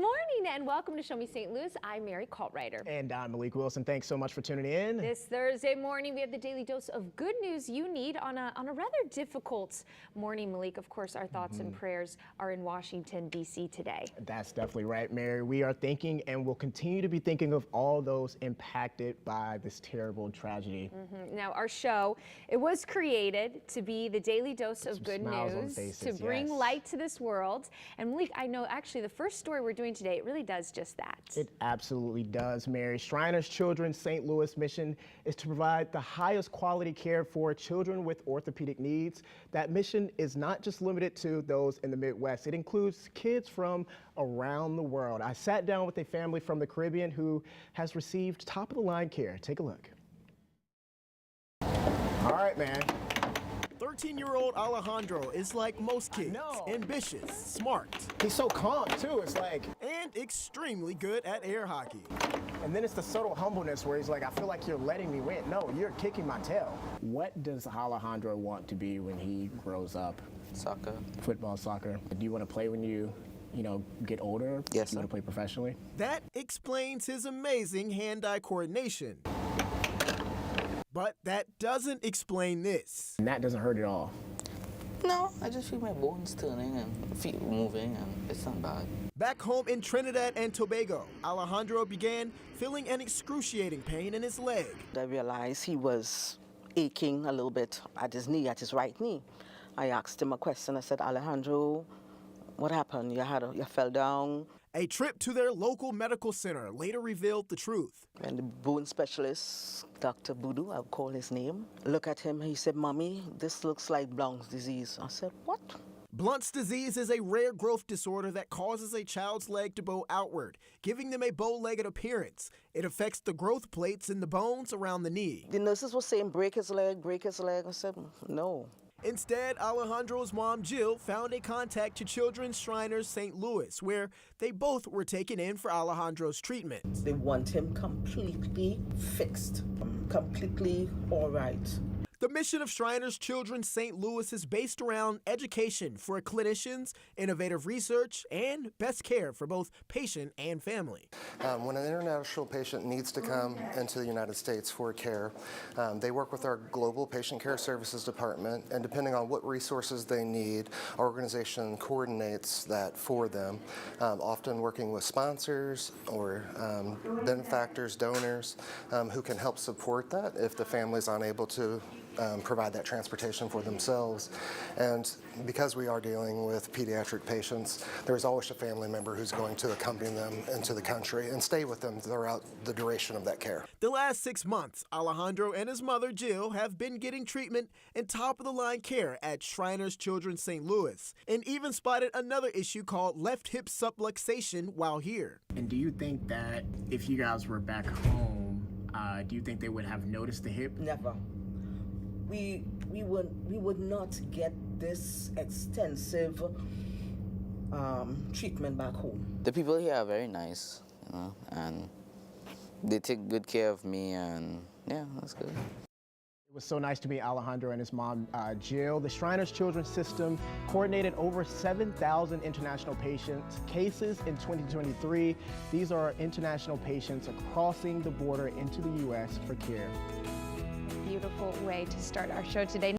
morning and welcome to Show Me St. Louis. I'm Mary Coltwriter. And I'm Malik Wilson. Thanks so much for tuning in. This Thursday morning, we have the daily dose of good news you need on a rather difficult morning, Malik. Of course, our thoughts and prayers are in Washington, D.C. today. That's definitely right, Mary. We are thinking and will continue to be thinking of all those impacted by this terrible tragedy. Now, our show, it was created to be the daily dose of good news, to bring light to this world. And Malik, I know actually the first story we're doing today, it really does just that. It absolutely does, Mary. Shriners Children's St. Louis mission is to provide the highest quality care for children with orthopedic needs. That mission is not just limited to those in the Midwest. It includes kids from around the world. I sat down with a family from the Caribbean who has received top-of-the-line care. Take a look. All right, man. 13-year-old Alejandro is like most kids, ambitious, smart. He's so calm, too. It's like... And extremely good at air hockey. And then it's the subtle humbleness where he's like, I feel like you're letting me win. No, you're kicking my tail. What does Alejandro want to be when he grows up? Soccer. Football, soccer. Do you want to play when you get older? Yes, You want to play professionally? That explains his amazing hand-eye coordination. But that doesn't explain this. And that doesn't hurt at all. No, I just feel my bones turning and feet moving, and it's not bad. Back home in Trinidad and Tobago, Alejandro began feeling an excruciating pain in his leg. I realized he was aching a little bit at his knee, at his right knee. I asked him a question. I said, Alejandro, what happened? You fell down? A trip to their local medical center later revealed the truth. And the bone specialist, Dr. Boodoo, I'll call his name, looked at him. He said, Mommy, this looks like Blount's disease. I said, what? Blount's disease is a rare growth disorder that causes a child's leg to bow outward, giving them a bow-legged appearance. It affects the growth plates in the bones around the knee. The nurses were saying, break his leg, break his leg. I said, no. Instead, Alejandro's mom, Jill, found a contact to Children's Shriners St. Louis, where they both were taken in for Alejandro's treatment. They want him completely fixed, completely all right. The mission of Shriners Children's St. Louis is based around education for clinicians, innovative research, and best care for both patient and family. When an international patient needs to come into the United States for care, they work with our Global Patient Care Services Department, and depending on what resources they need, our organization coordinates that for them, often working with sponsors or benefactors, donors, who can help support that if the family's unable to provide that transportation for themselves. And because we are dealing with pediatric patients, there's always a family member who's going to accompany them into the country and stay with them throughout the duration of that care. The last 6 months, Alejandro and his mother, Jill, have been getting treatment and top-of-the-line care at Shriners Children's St. Louis, and even spotted another issue called left hip subluxation while here. And do you think that if you guys were back home, do you think they would have noticed the hip? Never. We would not get this extensive treatment back home. The people here are very nice, and they take good care of me, and yeah, that's good. It was so nice to meet Alejandro and his mom, Jill. The Shriners Children's System coordinated over 7,000 international cases in 2023. These are international patients crossing the border into the U.S. for care. Beautiful way to start our show today.